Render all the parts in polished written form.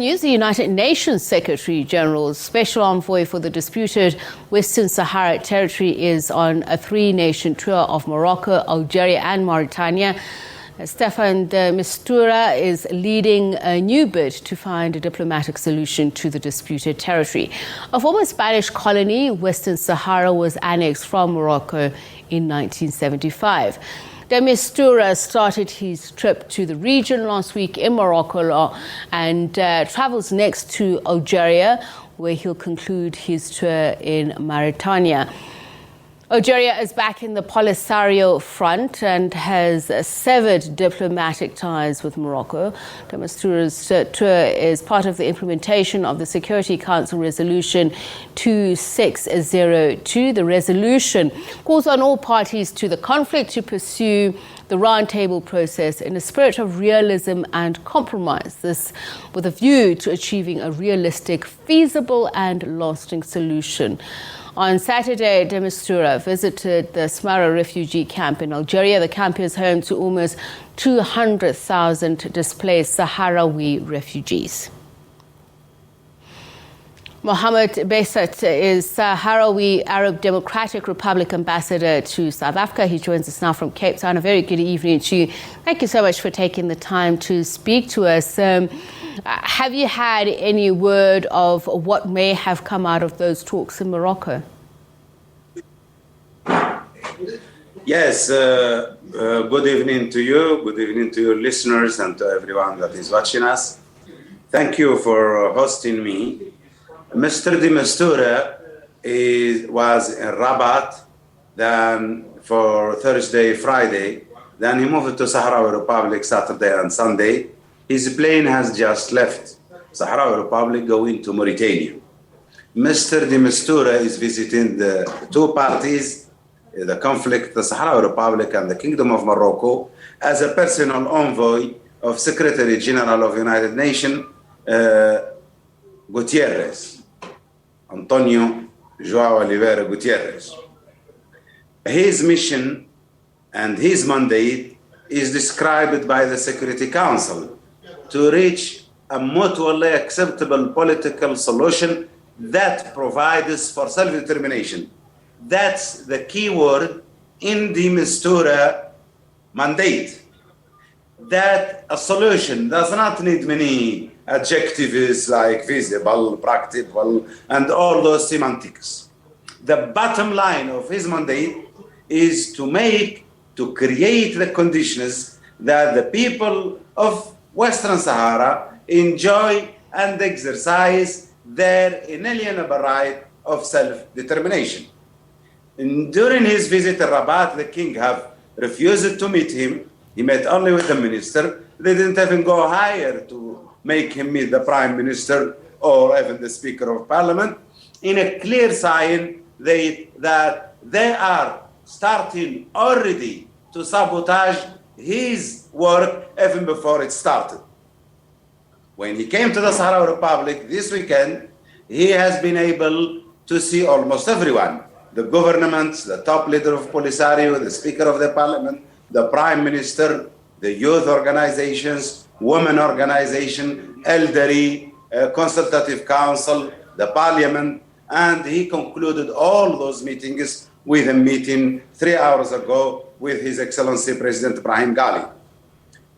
News, the United Nations Secretary General's Special Envoy for the disputed Western Sahara Territory is on a three-nation tour of Morocco, Algeria and Mauritania. Staffan de Mistura is leading a new bid to find a diplomatic solution to the disputed territory. A former Spanish colony, Western Sahara was annexed from Morocco in 1975. De Mistura started his trip to the region last week in Morocco and travels next to Algeria, where he'll conclude his tour in Mauritania. Algeria is back in the Polisario front and has severed diplomatic ties with Morocco. De Mistura's tour is part of the implementation of the Security Council Resolution 2602. The resolution calls on all parties to the conflict to pursue the roundtable process in a spirit of realism and compromise. This with a view to achieving a realistic, feasible and lasting solution. On Saturday, de Mistura visited the Smara refugee camp in Algeria. The camp is home to almost 200,000 displaced Saharawi refugees. Mohammed Beissat is Saharawi Arab Democratic Republic Ambassador to South Africa. He joins us now from Cape Town. A very good evening to you. Thank you so much for taking the time to speak to us. Have you had any word of what may have come out of those talks in Morocco? Yes, good evening to you, good evening to your listeners and to everyone that is watching us. Thank you for hosting me. Mr. de Mistura was in Rabat then for Thursday, Friday. Then he moved to Saharawi Republic Saturday and Sunday. His plane has just left Saharawi Republic going to Mauritania. Mr. de Mistura is visiting the two parties, the conflict, the Saharawi Republic and the Kingdom of Morocco, as a personal envoy of Secretary General of United Nations, Gutierrez, Antonio João Oliveira Gutierrez. His mission and his mandate is described by the Security Council to reach a mutually acceptable political solution that provides for self-determination. That's the key word in the Mistura mandate. That a solution does not need many adjectives like visible, practical, and all those semantics. The bottom line of his mandate is to create the conditions that the people of Western Sahara enjoy and exercise their inalienable right of self-determination. During his visit to Rabat, the king have refused to meet him. He met only with the minister. They didn't even go higher to make him meet the prime minister or even the speaker of parliament, in a clear sign that they are starting already to sabotage his work even before it started. When he came to the Saharawi Republic this weekend, he has been able to see almost everyone. The governments, the top leader of Polisario, the speaker of the parliament, the prime minister, the youth organizations, women organization, elderly, consultative council, the parliament, and he concluded all those meetings with a meeting 3 hours ago with His Excellency President Ibrahim Ghali.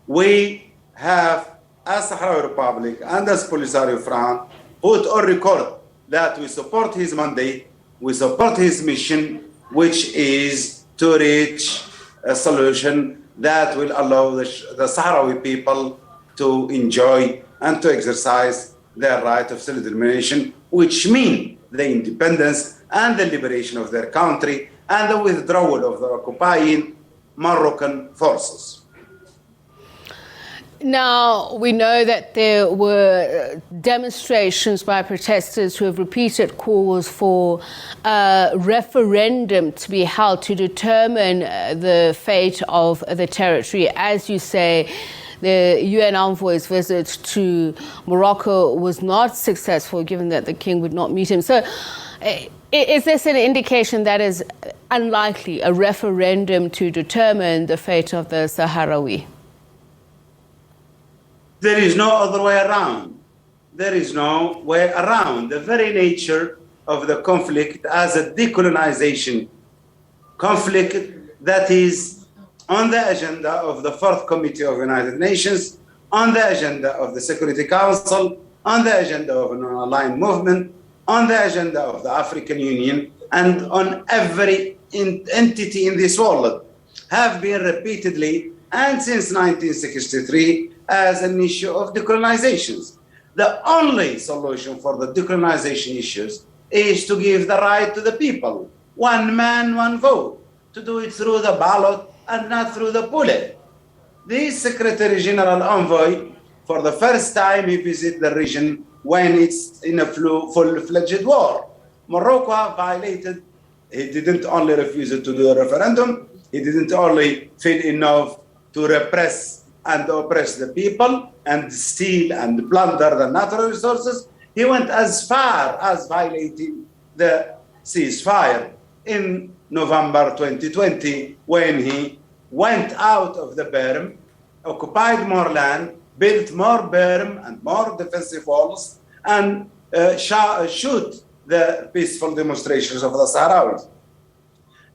We have, as Saharawi Republic and as Polisario Front, put on record that we support his mandate, we support his mission, which is to reach a solution that will allow the Sahrawi people to enjoy and to exercise their right of self-determination, which means the independence and the liberation of their country and the withdrawal of the occupying Moroccan forces. Now, we know that there were demonstrations by protesters who have repeated calls for a referendum to be held to determine the fate of the territory. As you say, the UN envoy's visit to Morocco was not successful, given that the king would not meet him. So, is this an indication that is unlikely, a referendum to determine the fate of the Sahrawi? There is no other way around. there is no way around the very nature of the conflict as a decolonization conflict that is on the agenda of the Fourth Committee of United Nations, on the agenda of the Security Council, on the agenda of an aligned movement, on the agenda of the African Union, and on every entity in this world, have been repeatedly and since 1963 as an issue of decolonizations. The only solution for the decolonization issues is to give the right to the people, one man, one vote, to do it through the ballot and not through the bullet. The Secretary General Envoy, for the first time, he visited the region when it's in a full-fledged war. Morocco violated, he didn't only refuse to do a referendum, he didn't only feel enough to repress and oppress the people and steal and plunder the natural resources. He went as far as violating the ceasefire in November 2020 when he went out of the berm, occupied more land, built more berm and more defensive walls, and shoot the peaceful demonstrations of the Sahrawis.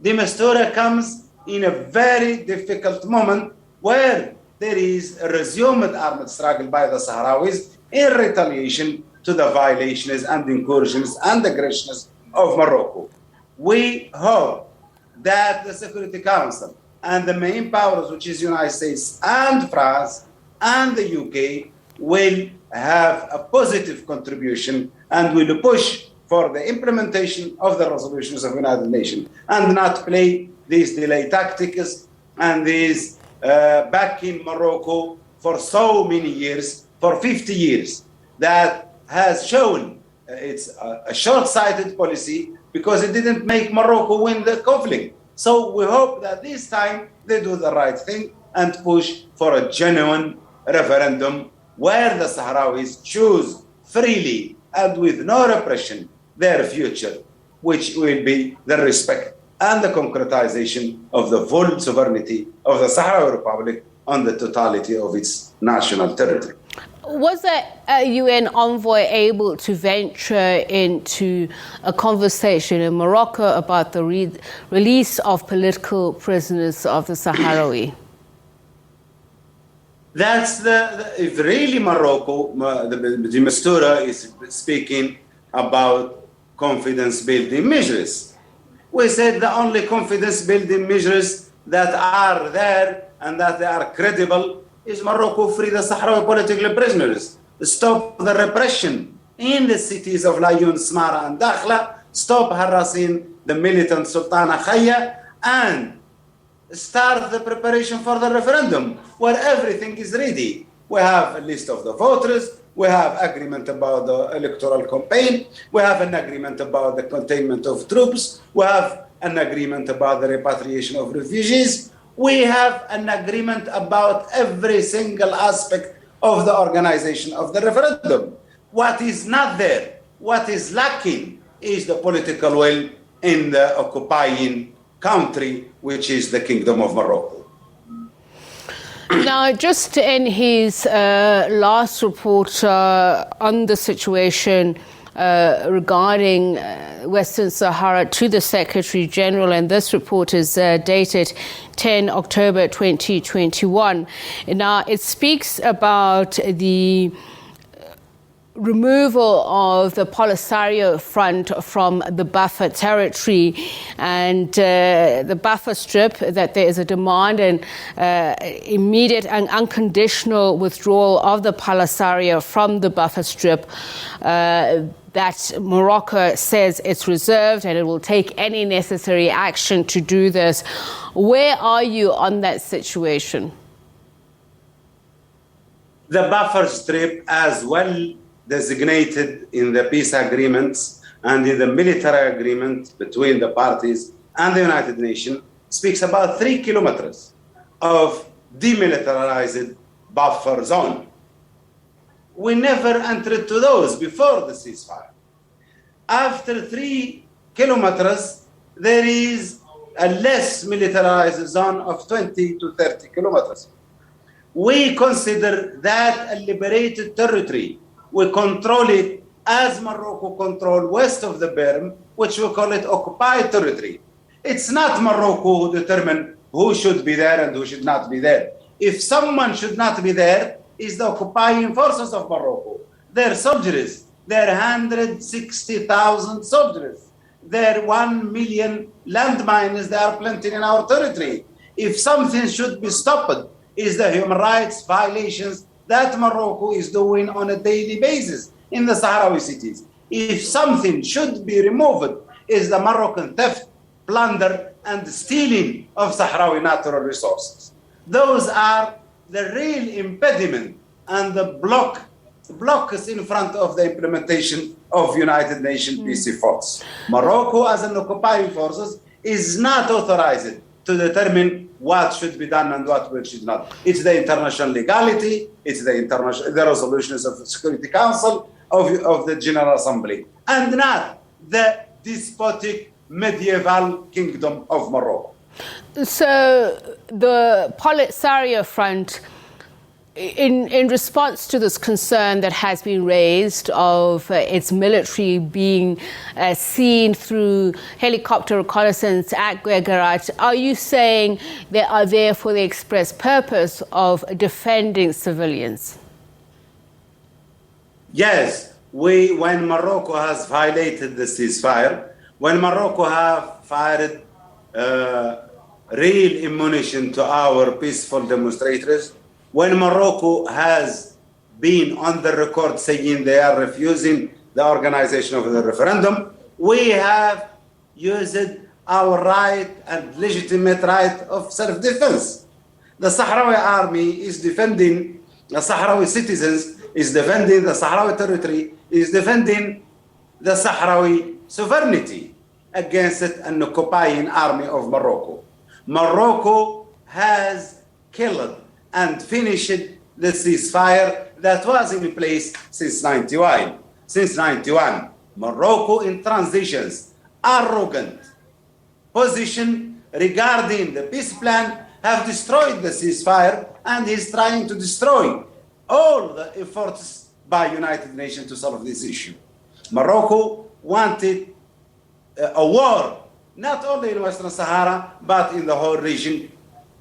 De Mistura comes in a very difficult moment where there is a resumed armed struggle by the Sahrawis in retaliation to the violations and incursions and aggressions of Morocco. We hope that the Security Council and the main powers, which is United States and France and the UK, will have a positive contribution and will push for the implementation of the resolutions of the United Nations and not play these delay tactics and these back in Morocco for so many years, for 50 years, that has shown it's a short-sighted policy because it didn't make Morocco win the conflict. So we hope that this time they do the right thing and push for a genuine referendum where the Sahrawis choose freely and with no repression their future, which will be the respect and the concretization of the full sovereignty of the Sahrawi Republic on the totality of its national territory. Was the UN envoy able to venture into a conversation in Morocco about the release of political prisoners of the Sahrawi? That's if really Morocco, the Mistura is speaking about confidence-building measures. We said the only confidence-building measures that are there and that they are credible is Morocco free the Sahrawi political prisoners, stop the repression in the cities of Laayoune, Smara and Dakhla, stop harassing the militant Sultana Khaya, and start the preparation for the referendum where everything is ready. We have a list of the voters, we have agreement about the electoral campaign, we have an agreement about the containment of troops, we have an agreement about the repatriation of refugees, we have an agreement about every single aspect of the organization of the referendum. What is not there, what is lacking, is the political will in the occupying country, which is the Kingdom of Morocco. Now, just in his last report on the situation regarding Western Sahara to the Secretary General, and this report is dated 10 October 2021. Now, it speaks about the removal of the Polisario Front from the buffer territory and the buffer strip, that there is a demand and immediate and unconditional withdrawal of the Polisario from the buffer strip, that Morocco says it's reserved and it will take any necessary action to do this. Where are you on that situation? The buffer strip, as well designated in the peace agreements and in the military agreement between the parties and the United Nations, speaks about 3 kilometers of demilitarized buffer zone. We never entered to those before the ceasefire. After 3 kilometers, there is a less militarized zone of 20 to 30 kilometers. We consider that a liberated territory We control it as Morocco control west of the Berm, which we call it occupied territory. It's not Morocco who determine who should be there and who should not be there. If someone should not be there, it's the occupying forces of Morocco. Their soldiers, their 160,000 soldiers, their 1 million landmines they are planting in our territory. If something should be stopped, is the human rights violations that Morocco is doing on a daily basis in the Sahrawi cities. If something should be removed, is the Moroccan theft, plunder, and stealing of Sahrawi natural resources. Those are the real impediment and the blocks in front of the implementation of United Nations peace efforts. Morocco, as an occupying forces, is not authorized to determine what should be done and what should not. It's the international legality, it's the resolutions of the Security Council of the General Assembly, and not the despotic medieval kingdom of Morocco. So the Polisario Front, in response to this concern that has been raised of its military being seen through helicopter reconnaissance at Guegarat, are you saying they are there for the express purpose of defending civilians? Yes, when Morocco has violated the ceasefire, when Morocco have fired real ammunition to our peaceful demonstrators, when Morocco has been on the record saying they are refusing the organization of the referendum, we have used our right and legitimate right of self-defense. The Sahrawi army is defending the Sahrawi citizens, is defending the Sahrawi territory, is defending the Sahrawi sovereignty against an occupying army of Morocco. Morocco has killed and finished the ceasefire that was in place since 91. Since 91, Morocco in transitions, arrogant position regarding the peace plan have destroyed the ceasefire and is trying to destroy all the efforts by United Nations to solve this issue. Morocco wanted a war, not only in Western Sahara, but in the whole region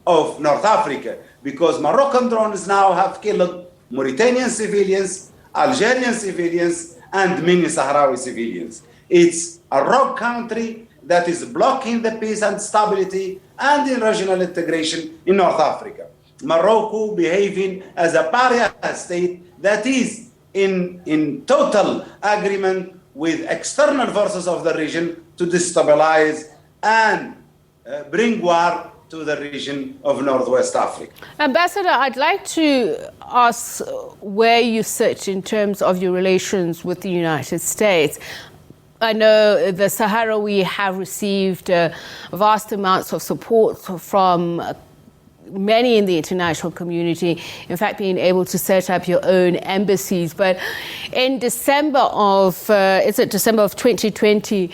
of North Africa, because Moroccan drones now have killed Mauritanian civilians, Algerian civilians, and many Sahrawi civilians. It's a rogue country that is blocking the peace and stability and in regional integration in North Africa. Morocco behaving as a pariah state that is in total agreement with external forces of the region to destabilize and bring war to the region of Northwest Africa. Ambassador, I'd like to ask where you sit in terms of your relations with the United States. I know the Sahrawi have received vast amounts of support from many in the international community, in fact, being able to set up your own embassies. But in December of 2020,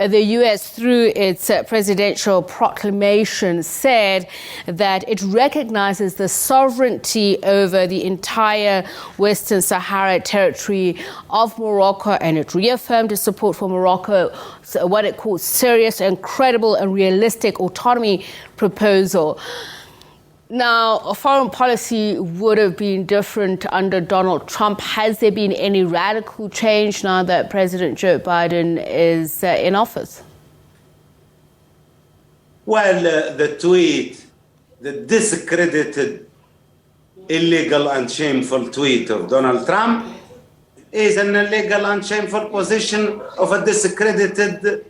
the U.S., through its presidential proclamation, said that it recognizes the sovereignty over the entire Western Sahara Territory of Morocco, and it reaffirmed its support for Morocco, what it calls serious and credible and realistic autonomy proposal. Now, foreign policy would have been different under Donald Trump. Has there been any radical change now that President Joe Biden is in office? Well, the tweet, the discredited, illegal and shameful tweet of Donald Trump is an illegal and shameful position of a discredited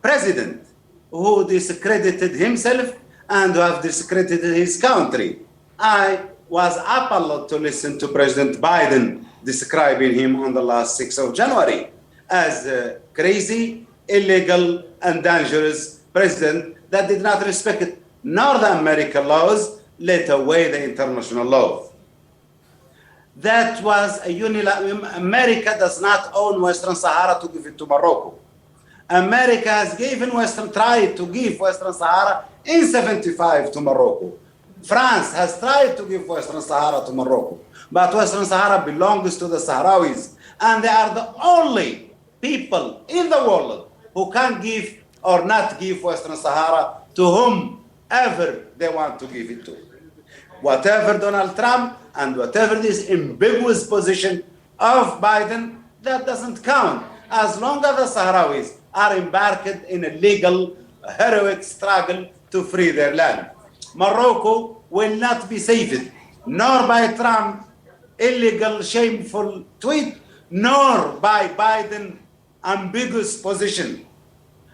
president who discredited himself and who have discredited his country. I was appalled to listen to President Biden describing him on the last 6th of January as a crazy, illegal, and dangerous president that did not respect nor the American laws, let away the international law. That was a unilateral. America does not own Western Sahara to give it to Morocco. America has tried to give Western Sahara in 1975 to Morocco. France has tried to give Western Sahara to Morocco. But Western Sahara belongs to the Sahrawis. And they are the only people in the world who can give or not give Western Sahara to whomever they want to give it to. Whatever Donald Trump and whatever this ambiguous position of Biden, that doesn't count. As long as the Sahrawis are embarked in a legal, heroic struggle to free their land. Morocco will not be saved, nor by Trump's illegal, shameful tweet, nor by Biden's ambiguous position.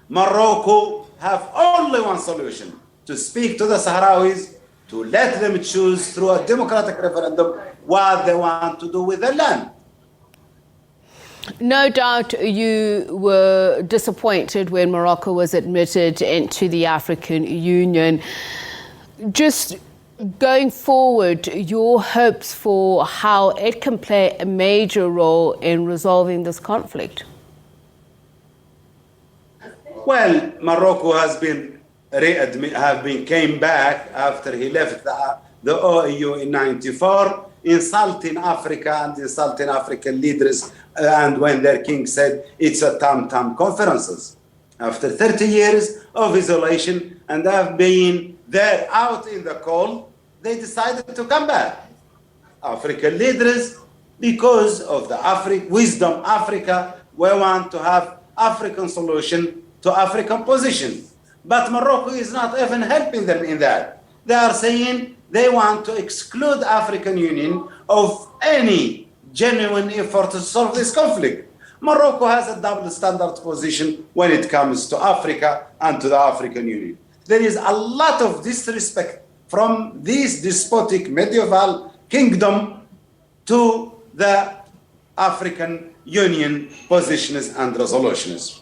Morocco have only one solution: to speak to the Sahrawis, to let them choose through a democratic referendum what they want to do with their land. No doubt you were disappointed when Morocco was admitted into the African Union. Just going forward, your hopes for how it can play a major role in resolving this conflict? Well, Morocco has been came back after he left the OAU in '94, insulting Africa and insulting African leaders, and when their king said it's a tam-tam conferences. After 30 years of isolation and have been there out in the cold, they decided to come back. African leaders, because of the wisdom Africa, we want to have African solution to African position. But Morocco is not even helping them in that. They are saying they want to exclude African Union of any genuine effort to solve this conflict. Morocco has a double standard position when it comes to Africa and to the African Union. There is a lot of disrespect from this despotic medieval kingdom to the African Union positions and resolutions.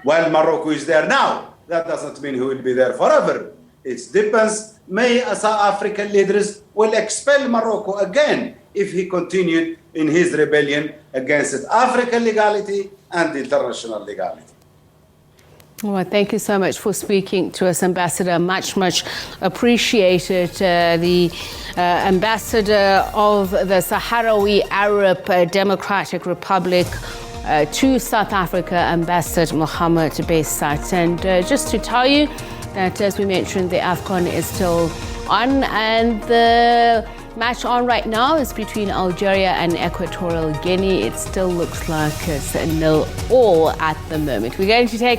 While Morocco is there now, that doesn't mean he will be there forever. It depends. May South African leaders will expel Morocco again if he continued in his rebellion against African legality and international legality. Well, thank you so much for speaking to us, Ambassador. Much, much appreciated. The Ambassador of the Saharawi Arab Democratic Republic to South Africa, Ambassador Mohammed Beissat. And just to tell you that, as we mentioned, the AFCON is still on, and the match on right now is between Algeria and Equatorial Guinea. It still looks like it's 0-0 at the moment. We're going to take